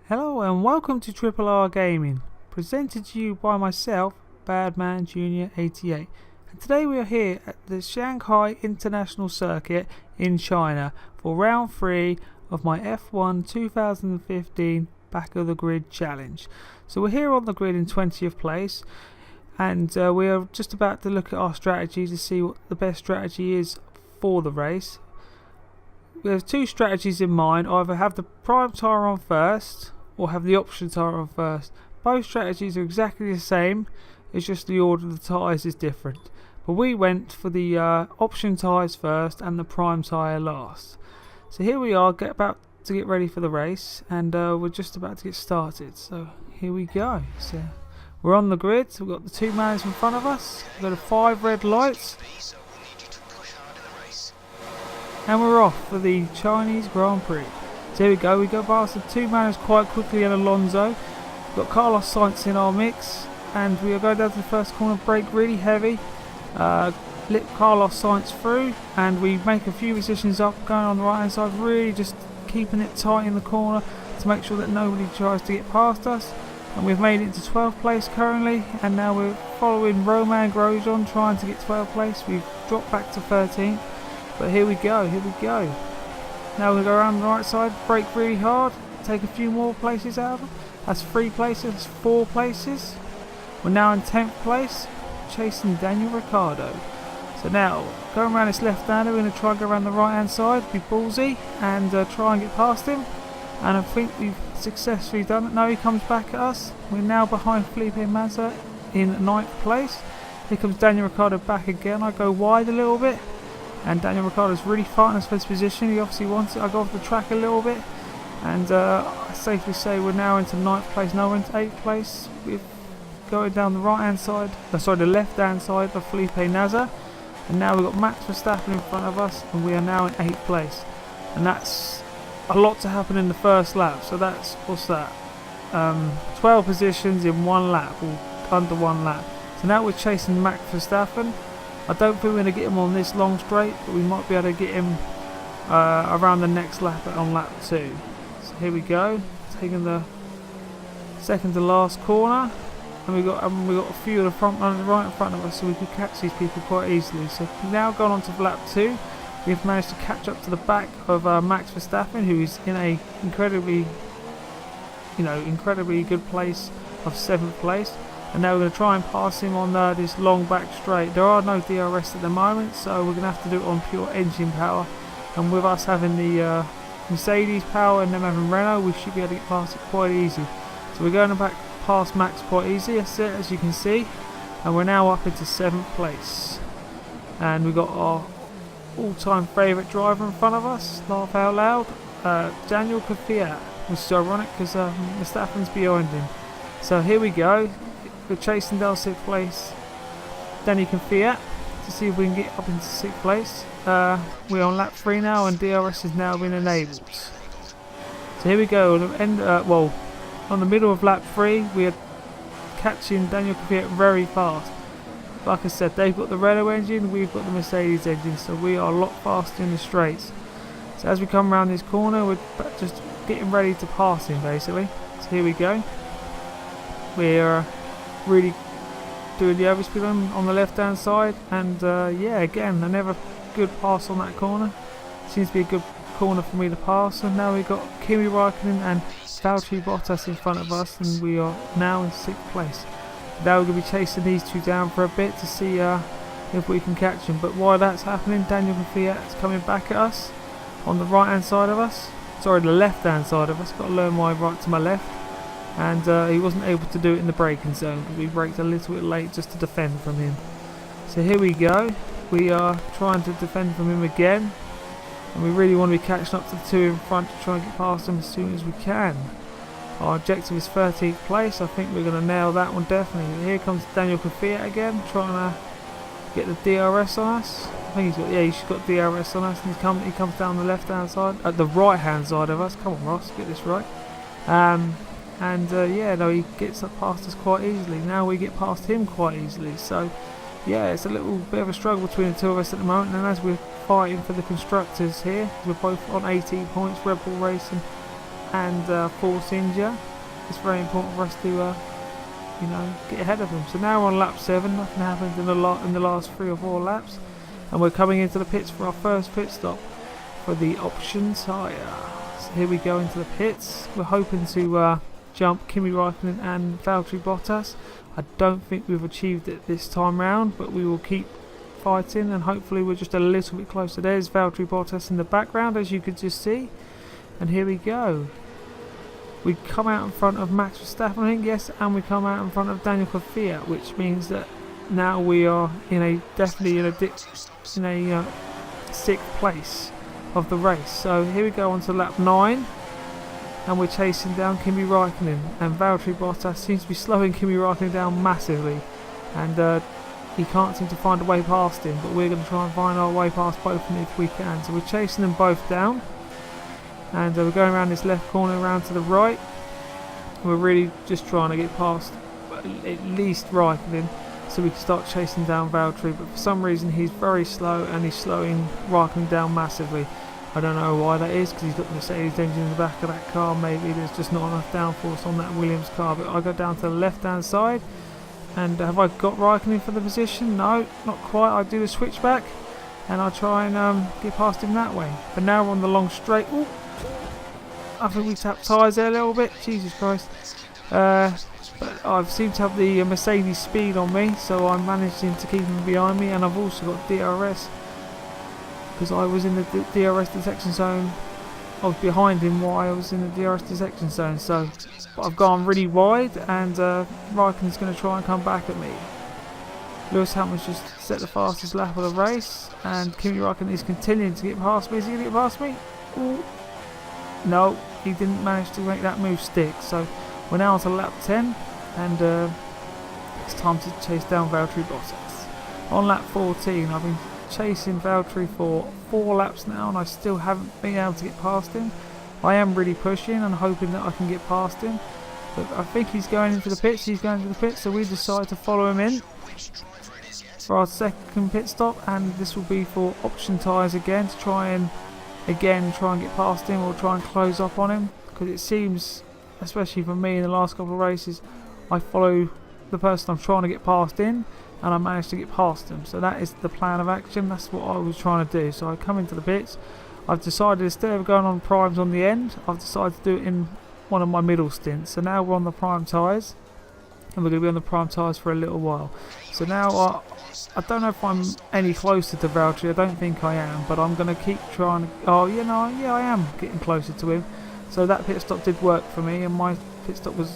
Hello and welcome to Triple R Gaming, presented to you by myself, Badman Jr. 88. And today we are here at the Shanghai International Circuit in China for round 3 of my F1 2015 Back of the Grid Challenge. So we're here on the grid in 20th place, and we are just about to look at our strategy to see what the best strategy is for the race. We have two strategies in mind: either have the prime tyre on first or have the option tyre on first. Both strategies are exactly the same, it's just the order of the tyres is different. But we went for the option tyres first and the prime tyre last. So here we are, about to get ready for the race, and we're just about to get started. So here we go. So we're on the grid, so we've got the two mans in front of us, we've got the 5 red lights, and we're off for the Chinese Grand Prix. So here we go past the two manners quite quickly and Alonso. We've got Carlos Sainz in our mix, and we are going down to the first corner, brake really heavy, lip Carlos Sainz through, and we make a few positions up, going on the right hand side, really just keeping it tight in the corner to make sure that nobody tries to get past us. And we've made it to 12th place currently, and now we're following Roman Grosjean trying to get 12th place. We've dropped back to 13th. But here we go. Now we're going to go around the right side, brake really hard, take a few more places out of them. That's 3 places, that's 4 places. We're now in 10th place, chasing Daniel Ricciardo. So now, going around this left-hander, we're going to try and go around the right-hand side, be ballsy, and try and get past him. And I think we've successfully done it. No, he comes back at us. We're now behind Felipe Massa in 9th place. Here comes Daniel Ricciardo back again. I go wide a little bit, and Daniel Ricciardo's really fighting us for this position. He obviously wants it. I go off the track a little bit, and I safely say we're now into 9th place. Now we're into 8th place. We're going down the right hand side, the left hand side of Felipe Massa, and now we've got Max Verstappen in front of us, and we are now in 8th place. And that's a lot to happen in the first lap. So that's, what's that, 12 positions in 1 lap, or under 1 lap. So now we're chasing Max Verstappen. I don't think we're going to get him on this long straight, but we might be able to get him around the next lap on lap 2. So here we go, taking the second to last corner, and we got a few of the front runners right in front of us, so we could catch these people quite easily. So we've now gone on to lap 2. We've managed to catch up to the back of Max Verstappen, who is in a incredibly good place of 7th place. And now we're going to try and pass him on this long back straight. There are no DRS at the moment, so we're going to have to do it on pure engine power. And with us having the Mercedes power and them having Renault, we should be able to get past it quite easy. So we're going back past Max quite easy, that's it, as you can see. And we're now up into 7th place. And we've got our all-time favourite driver in front of us, laugh out loud, Daniel Kvyat, which is ironic because Verstappen's behind him. So here we go. We're chasing down 6th place Danny Kvyat to see if we can get up into 6th place. We're on lap 3 now, and DRS has now been enabled. So here we go. On the middle of lap 3, we are catching Daniel Kvyat very fast. Like I said, they've got the Renault engine, we've got the Mercedes engine, so we are a lot faster in the straights. So as we come around this corner, we're just getting ready to pass him basically. So here we go. We're really doing the overspeed on the left hand side, and yeah, again another good pass on that corner. Seems to be a good corner for me to pass. And now we've got Kimi Raikkonen and Valtteri Bottas in front of us, and we are now in 6th place. Now we're going to be chasing these two down for a bit to see if we can catch them. But while that's happening, Daniel Kvyat is coming back at us on the right hand side of us, sorry, the left hand side of us. Got to learn my right to my left. And he wasn't able to do it in the braking zone because we braked a little bit late just to defend from him. So here we go. We are trying to defend from him again, and we really want to be catching up to the two in front to try and get past them as soon as we can. Our objective is 13th place. I think we're going to nail that one definitely. Here comes Daniel Kvyat again, trying to get the DRS on us. I think he's got DRS on us, and he comes down the left hand side, at the right hand side of us. Come on, Ross, get this right. He gets up past us quite easily. Now we get past him quite easily. So yeah, it's a little bit of a struggle between the two of us at the moment. And as we're fighting for the constructors here, we're both on 18 points, Red Bull Racing and force injure. It's very important for us to get ahead of him. So now we're on lap 7. Nothing happened in the last 3 or 4 laps, and we're coming into the pits for our first pit stop for the option tyre. So here we go into the pits. We're hoping to jump Kimi Räikkönen and Valtteri Bottas. I don't think we've achieved it this time round, but we will keep fighting, and hopefully we're just a little bit closer. There's Valtteri Bottas in the background, as you could just see, and here we go. We come out in front of Max Verstappen, I think, yes, and we come out in front of Daniel Kvyat, which means that now we are definitely in a 6th place of the race. So here we go on to lap 9, and we're chasing down Kimi Räikkönen, and Valtteri Bottas seems to be slowing Kimi Räikkönen down massively, and he can't seem to find a way past him, but we're going to try and find our way past both of them if we can. So we're chasing them both down, and we're going around this left corner around to the right. We're really just trying to get past at least Räikkönen so we can start chasing down Valtteri, but for some reason he's very slow and he's slowing Räikkönen down massively. I don't know why that is, because he's got the Mercedes engine in the back of that car. Maybe there's just not enough downforce on that Williams car. But I go down to the left hand side, and have I got Räikkönen for the position? No, not quite. I do the switchback and I try and get past him that way. But now we're on the long straight. Ooh, I think we tapped tyres there a little bit. Jesus Christ. But I seem to have the Mercedes speed on me, so I'm managing to keep him behind me, and I've also got DRS because I was in the DRS detection zone. I was behind him while I was in the DRS detection zone, so I've gone really wide, and Räikkönen's going to try and come back at me. Lewis Hamilton's just set the fastest lap of the race, and Kimi Räikkönen is continuing to get past me. Is he going to get past me? Ooh. No, he didn't manage to make that move stick. So we're now on to lap 10, and it's time to chase down Valtteri Bottas. On lap 14, I've been chasing Valtteri for 4 laps now, and I still haven't been able to get past him. I am really pushing and hoping that I can get past him, but I think he's going into the pits. So we decide to follow him in for our second pit stop, and this will be for option tyres again, to try and get past him or try and close up on him, because it seems, especially for me in the last couple of races, I follow the person I'm trying to get past in, and I managed to get past him. So that is the plan of action. That's what I was trying to do. So I come into the pits. I've decided, instead of going on primes on the end, I've decided to do it in one of my middle stints. So now we're on the prime tyres, and we're going to be on the prime tyres for a little while. So now I don't know if I'm any closer to Valtteri. I don't think I am, but I'm going to keep trying. Oh, yeah, I am getting closer to him. So that pit stop did work for me, and my pit stop was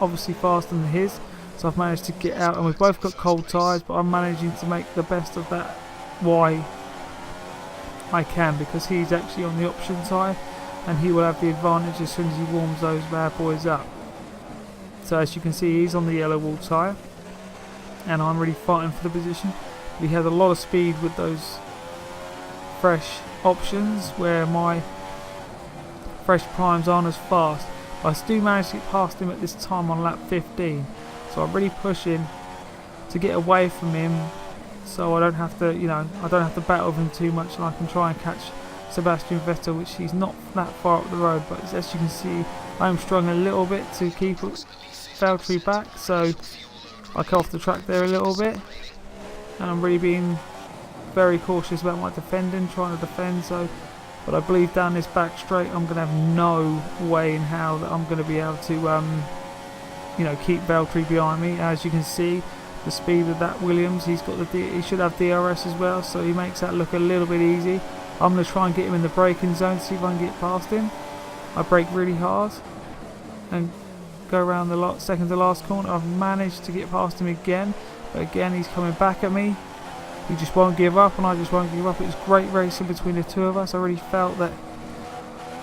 obviously faster than his. So I've managed to get out, and we've both got cold tyres, but I'm managing to make the best of that why I can, because he's actually on the option tyre, and he will have the advantage as soon as he warms those bad boys up. So as you can see, he's on the yellow wall tyre, and I'm really fighting for the position. We had a lot of speed with those fresh options, where my fresh primes aren't as fast. But I still managed to get past him at this time on lap 15. So I'm really pushing to get away from him, so I don't have to, I don't have to battle with him too much, and I can try and catch Sebastian Vettel, which he's not that far up the road. But as you can see, I'm struggling a little bit to keep Valtteri back, so I cut off the track there a little bit, and I'm really being very cautious about my defending, trying to defend. But I believe down this back straight, I'm going to have no way in how that I'm going to be able to keep Valtteri behind me. As you can see, the speed of that Williams, he should have DRS as well, so he makes that look a little bit easy. I'm going to try and get him in the braking zone to see if I can get past him. I brake really hard and go around the second to last corner. I've managed to get past him again, but again he's coming back at me. He just won't give up, and I just won't give up. It was great racing between the two of us. I really felt that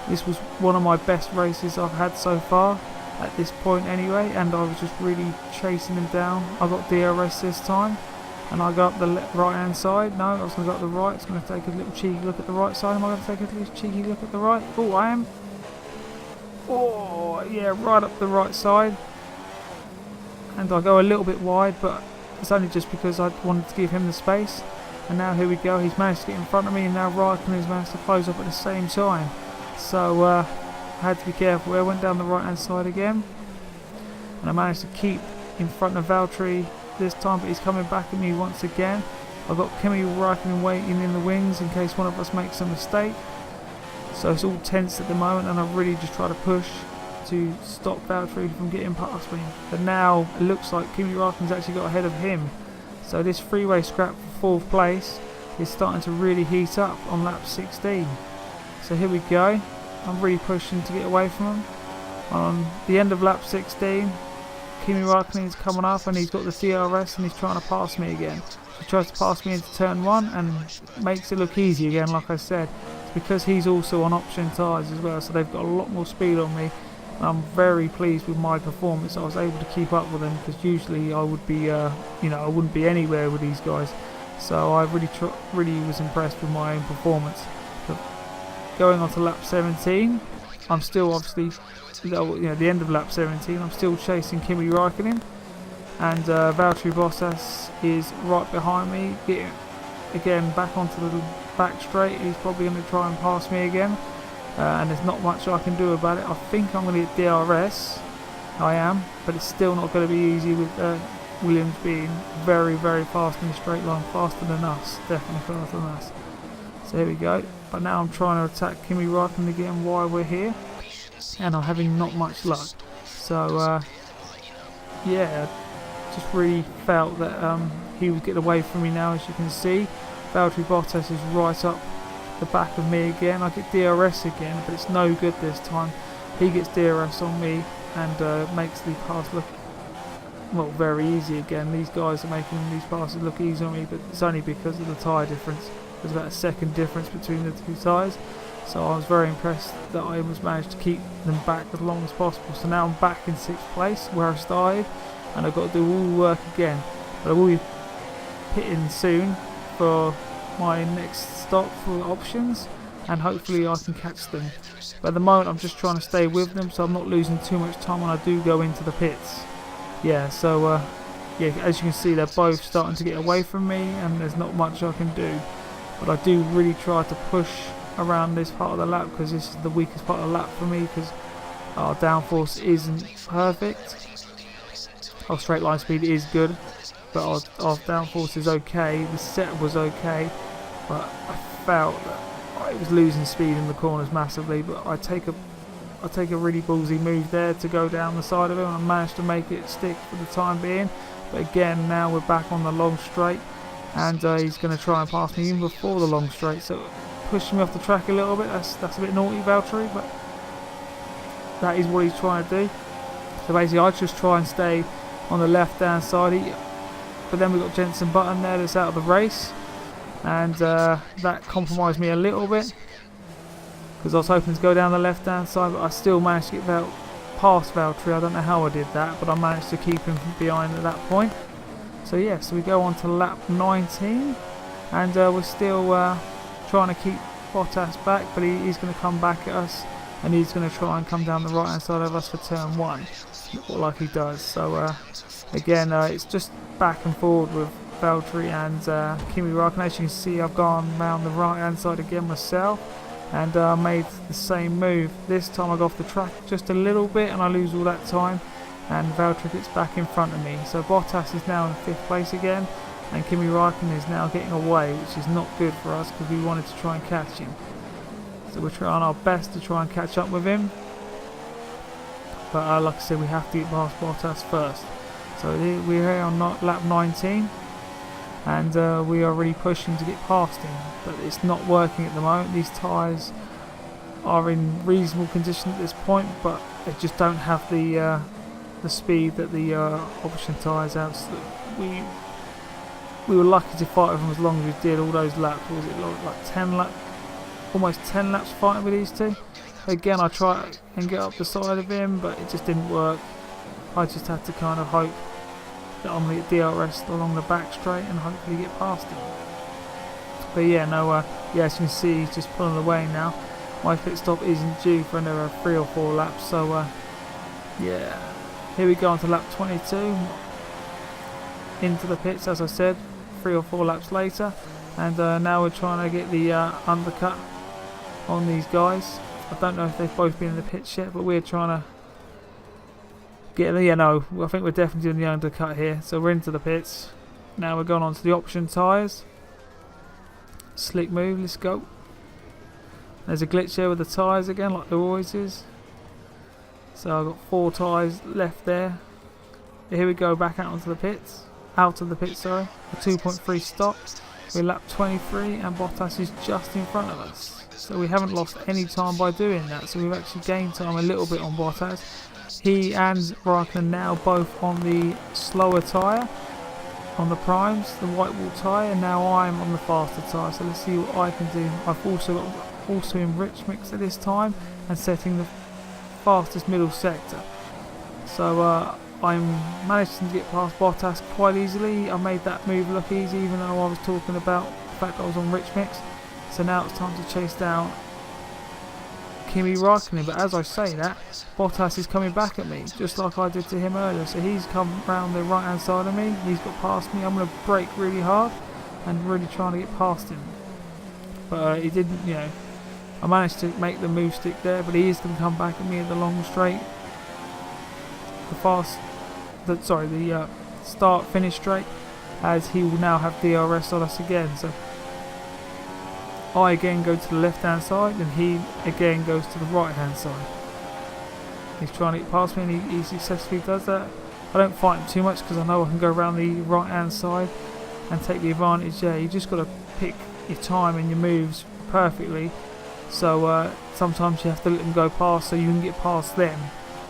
this was one of my best races I've had so far, at this point anyway, and I was just really chasing him down. I got DRS this time, and I got up the right hand side. No, I was going to go up the right. I was going to take a little cheeky look at the right side. Am I going to take a little cheeky look at the right? Oh, I am. Oh, yeah, right up the right side. And I go a little bit wide, but it's only just because I wanted to give him the space. And now here we go. He's managed to get in front of me, and now Räikkönen has managed to close up at the same time. So I had to be careful. I went down the right hand side again, and I managed to keep in front of Valtteri this time, but he's coming back at me once again. I've got Kimi Räikkönen waiting in the wings in case one of us makes a mistake. So it's all tense at the moment, and I've really just tried to push to stop Valtteri from getting past me. But now it looks like Kimi Räikkönen's actually got ahead of him. So this freeway scrap for 4th place is starting to really heat up on lap 16. So here we go. I'm really pushing to get away from him. On the end of lap 16, Kimi Räikkönen is coming up and he's got the DRS and he's trying to pass me again. He tries to pass me into turn 1 and makes it look easy again, like I said. It's because he's also on option tyres as well, so they've got a lot more speed on me. And I'm very pleased with my performance. I was able to keep up with them because usually I would be, I wouldn't be anywhere with these guys. So I really was impressed with my own performance. But going on to lap 17, I'm still obviously, the end of lap 17, I'm still chasing Kimi Räikkönen, and Valtteri Bottas is right behind me, getting again back onto the back straight. He's probably going to try and pass me again, and there's not much I can do about it. I think I'm going to get DRS, I am, but it's still not going to be easy with Williams being very, very fast in the straight line, faster than us, definitely faster than us. So here we go. But now I'm trying to attack Kimi Räikkönen again while we're here, and I'm having not much luck. So yeah, just really felt that he was getting away from me now. As you can see, Valtteri Bottas is right up the back of me again. I get DRS again, but it's no good this time. He gets DRS on me and makes the pass look, well, very easy again. These guys are making these passes look easy on me, but it's only because of the tyre difference. There's about a second difference between the two tyres. So I was very impressed that I was managed to keep them back as long as possible. So now I'm back in 6th place where I started, and I've got to do all the work again. But I will be pitting soon for my next stop for options, and hopefully I can catch them. But at the moment I'm just trying to stay with them, so I'm not losing too much time when I do go into the pits. Yeah, so yeah, as you can see, they're both starting to get away from me, and there's not much I can do. But I do really try to push around this part of the lap, because this is the weakest part of the lap for me, because our downforce isn't perfect. Our straight line speed is good, but our downforce is okay. The set was okay, but I felt that I was losing speed in the corners massively. But I take a really ballsy move there to go down the side of him, and I managed to make it stick for the time being. But again, now we're back on the long straight, and he's going to try and pass me even before the long straight, so pushing me off the track a little bit. That's a bit naughty, Valtteri, but that is what he's trying to do. So basically I just try and stay on the left hand side, but then we've got Jenson Button there that's out of the race, and that compromised me a little bit, because I was hoping to go down the left hand side, but I still managed to get past Valtteri. I don't know how I did that, but I managed to keep him from behind at that point. So yeah, so we go on to lap 19, and we're still trying to keep Bottas back, but he's going to come back at us, and he's going to try and come down the right hand side of us for turn 1, like he does. So again, it's just back and forward with Valtteri and Kimi Räikkönen. As you can see, I've gone round the right hand side again myself, and made the same move. This time I go off the track just a little bit, and I lose all that time, and Valtteri gets back in front of me. So Bottas is now in 5th place again, and Kimi Räikkönen is now getting away, which is not good for us, because we wanted to try and catch him. So we're trying our best to try and catch up with him, but like I said, we have to get past Bottas first. So we're here on lap 19, and we are really pushing to get past him, but it's not working at the moment. These tyres are in reasonable condition at this point, but they just don't have the speed that the option tyres have. So we were lucky to fight with them as long as we did. All those laps, was it like 10 laps, almost 10 laps fighting with these two. Again, I tried and get up the side of him, but it just didn't work. I just had to kind of hope that I'm going to get DRS along the back straight and hopefully get past him. But yeah, no, yeah, as you can see, he's just pulling away now. My pit stop isn't due for another 3 or 4 laps, so yeah. Here we go on to lap 22. Into the pits, as I said, 3 or 4 laps later, and now we're trying to get the undercut on these guys. I don't know if they've both been in the pits yet, but we're trying to get the, no, I think we're definitely doing the undercut here. So we're into the pits. Now we're going on to the option tyres. Slick move, let's go. There's a glitch here with the tyres again, like there always is. So I've got 4 tyres left there. Here we go, back out onto the pits. Out of the pits, sorry. A 2.3 stop. We're lap 23 and Bottas is just in front of us. So we haven't lost any time by doing that. So we've actually gained time a little bit on Bottas. He and Raikkonen now both on the slower tyre, on the primes, the white wall tyre, and now I'm on the faster tyre. So let's see what I can do. I've also got in rich mix at this time and setting the fastest middle sector. So I'm managing to get past Bottas quite easily. I made that move look easy, even though I was talking about the fact that I was on rich mix. So now it's time to chase down Kimi Raikkonen, but as I say that, Bottas is coming back at me, just like I did to him earlier. So he's come round the right hand side of me, he's got past me. I'm going to brake really hard and really trying to get past him. But he didn't, you know, I managed to make the move stick there, but he is going to come back at me at the long straight. The start finish straight, as he will now have DRS on us again. So I again go to the left hand side and he again goes to the right hand side. He's trying to get past me and he successfully does that. I don't fight him too much because I know I can go around the right hand side and take the advantage there. You just got to pick your time and your moves perfectly. So sometimes you have to let them go past so you can get past them.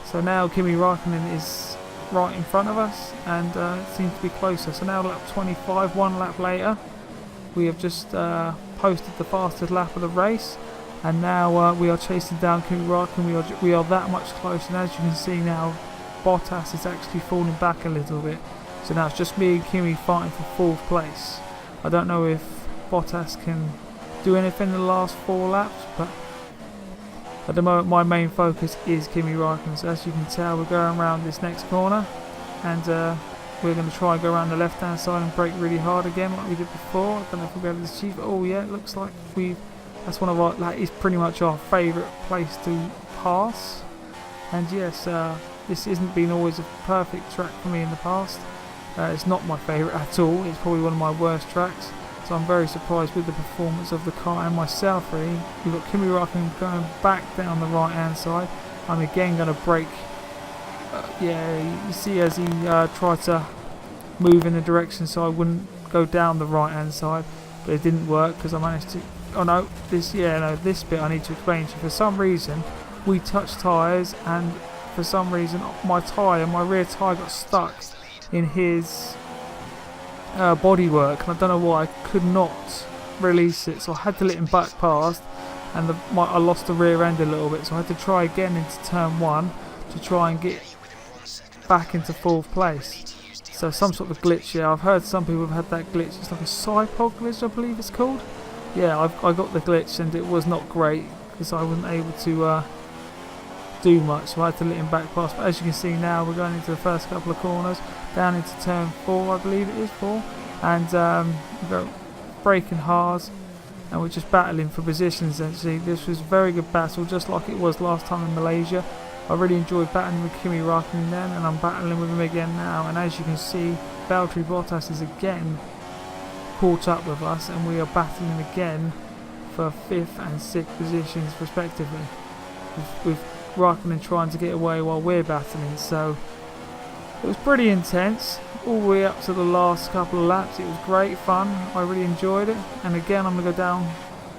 So now Kimi Raikkonen is right in front of us and it seems to be closer. So now lap 25, 1 lap later, we have just posted the fastest lap of the race, and now we are chasing down Kimi Raikkonen. We are that much closer, and as you can see now, Bottas is actually falling back a little bit. So now it's just me and Kimi fighting for 4th place. I don't know if Bottas can do anything in the last 4 laps, but at the moment my main focus is Kimi Raikkonen. So as you can tell, we're going around this next corner, and we're going to try and go around the left hand side and brake really hard again like we did before. I don't know if we'll be able to achieve it. Oh yeah, it looks like that's one of our, that is pretty much our favourite place to pass. And yes, this hasn't been always a perfect track for me in the past. It's not my favourite at all. It's probably one of my worst tracks. So I'm very surprised with the performance of the car and myself really. We've got Kimi Raikkonen going back down the right hand side. I'm again going to brake. Yeah, you see as he tried to move in the direction so I wouldn't go down the right hand side, but it didn't work because I managed to. Oh no, this bit I need to explain to you. For some reason we touched tyres, and for some reason my rear tyre got stuck in his bodywork, and I don't know why I could not release it, so I had to let him back past, and I lost the rear end a little bit, so I had to try again into turn 1 to try and get back into 4th place. So some sort of glitch. Yeah, I've heard some people have had that glitch. It's like a cypod glitch, I believe it's called. Yeah, I got the glitch and it was not great because I wasn't able to do much, so I had to let him back past. But as you can see now, we're going into the first couple of corners, down into turn 4, I believe it is 4, and we're braking hard, and we're just battling for positions. Actually, this was a very good battle, just like it was last time in Malaysia. I really enjoyed battling with Kimi Raikkonen then, and I'm battling with him again now. And as you can see, Valtteri Bottas is again caught up with us, and we are battling again for 5th and 6th positions respectively, with Raikkonen trying to get away while we're battling. So it was pretty intense all the way up to the last couple of laps. It was great fun, I really enjoyed it. And again, I'm going to go down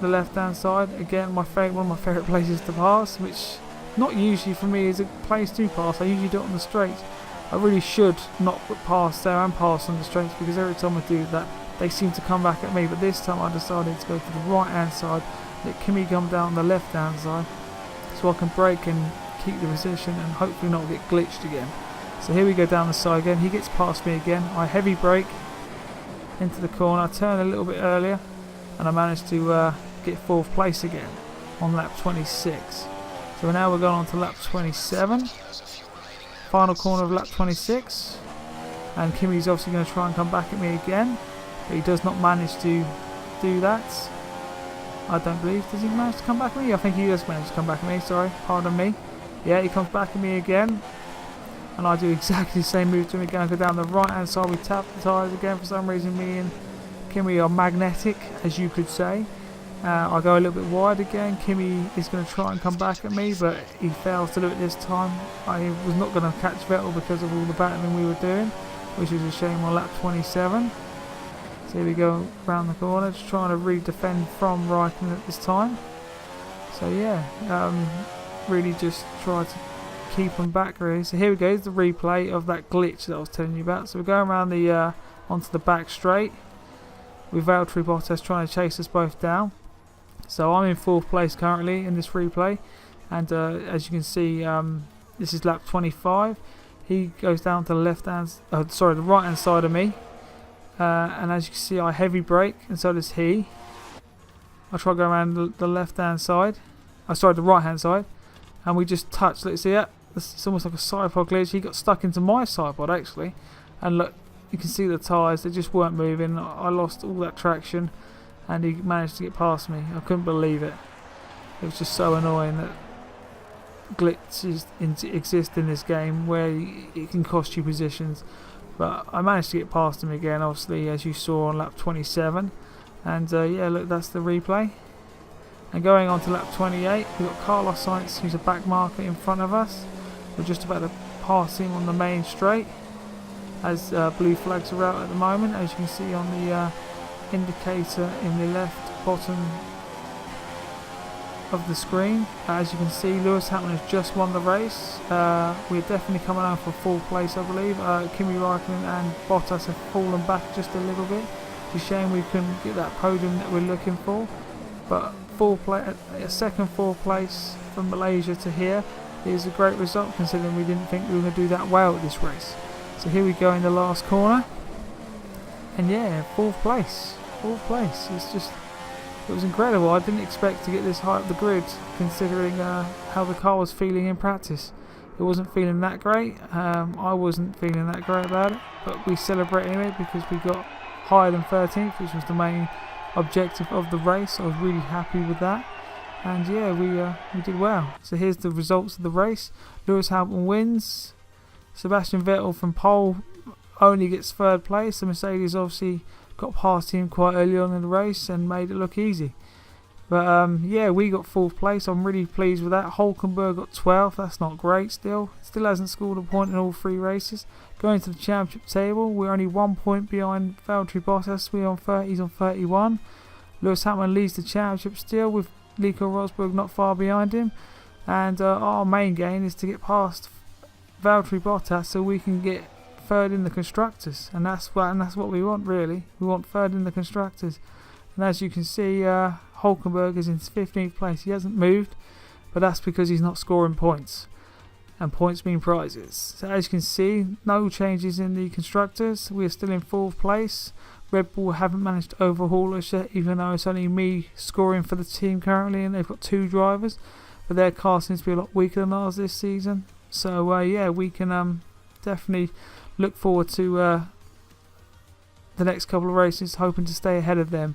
the left hand side again, one of my favourite places to pass, which not usually for me is a place to pass. I usually do it on the straights. I really should not pass there and pass on the straights, because every time I do that they seem to come back at me. But this time I decided to go to the right hand side, let Kimi come down the left hand side, so I can brake and keep the position and hopefully not get glitched again. So here we go down the side again. He gets past me again. I heavy brake into the corner, I turn a little bit earlier, and I managed to get 4th place again on lap 26. So now we're going on to lap 27, final corner of lap 26, and Kimi's obviously going to try and come back at me again, but he does not manage to do that. I don't believe. Does he manage to come back at me? I think he does manage to come back at me. Sorry, pardon me. Yeah, he comes back at me again. And I do exactly the same move to him again. I go down the right hand side. We tap the tyres again. For some reason, me and Kimmy are magnetic, as you could say. I go a little bit wide again. Kimmy is going to try and come back at me, but he fails to do it this time. I was not going to catch Vettel because of all the battling we were doing, which is a shame on lap 27. So here we go round the corner, just trying to redefend from Raikkonen at this time. So yeah, really just try to keep him back really. So here we go, here's the replay of that glitch that I was telling you about. So we're going around the onto the back straight with Valtteri Bottas trying to chase us both down. So I'm in 4th place currently in this replay, and as you can see, this is lap 25. He goes down to the the right hand side of me, and as you can see, I heavy brake, and so does he. I try to go around the left hand side, the right hand side, and we just touch. Let's see that. It's almost like a side pod glitch. He got stuck into my side pod actually, and look, you can see the tyres, they just weren't moving. I lost all that traction, and he managed to get past me. I couldn't believe it. It was just so annoying that glitches exist in this game where it can cost you positions. But I managed to get past him again, obviously, as you saw on lap 27. And yeah, look, that's the replay. And going on to lap 28, we've got Carlos Sainz, who's a back marker in front of us. We're just about to pass him on the main straight, as blue flags are out at the moment, as you can see on the indicator in the left bottom of the screen. As you can see, Lewis Hamilton has just won the race. We're definitely coming out for 4th place, I believe. Kimi Raikkonen and Bottas have fallen back just a little bit. It's a shame we couldn't get that podium that we're looking for, but a second 4th place from Malaysia to here is a great result, considering we didn't think we were going to do that well at this race. So here we go in the last corner, and yeah, 4th place. It was incredible. I didn't expect to get this high up the grid, considering how the car was feeling in practice. It wasn't feeling that great. I wasn't feeling that great about it, but we celebrate anyway because we got higher than 13th, which was the main objective of the race. I was really happy with that, and yeah, we did well. So here's the results of the race. Lewis Hamilton wins. Sebastian Vettel from pole only gets 3rd place. The Mercedes obviously got past him quite early on in the race and made it look easy. But yeah, we got 4th place. I'm really pleased with that. Hulkenberg got 12th. That's not great still. Still hasn't scored a point in all 3 races. Going to the championship table, we're only 1 point behind Valtteri Bottas. He's on 31. Lewis Hamilton leads the championship still, with Nico Rosberg not far behind him. And our main gain is to get past Valtteri Bottas so we can get 3rd in the constructors, and that's what we want really. We want 3rd in the constructors, and as you can see, Hulkenberg is in 15th place. He hasn't moved, but that's because he's not scoring points, and points mean prizes. So as you can see, no changes in the constructors. We're still in 4th place. Red Bull haven't managed to overhaul us yet, even though it's only me scoring for the team currently, and they've got 2 drivers, but their car seems to be a lot weaker than ours this season. So yeah, we can definitely look forward to the next couple of races, hoping to stay ahead of them.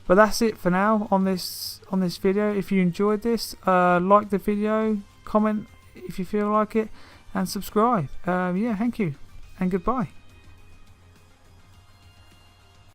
But that's it for now on this video. If you enjoyed this, like the video, comment if you feel like it, and subscribe. Yeah, thank you, and goodbye.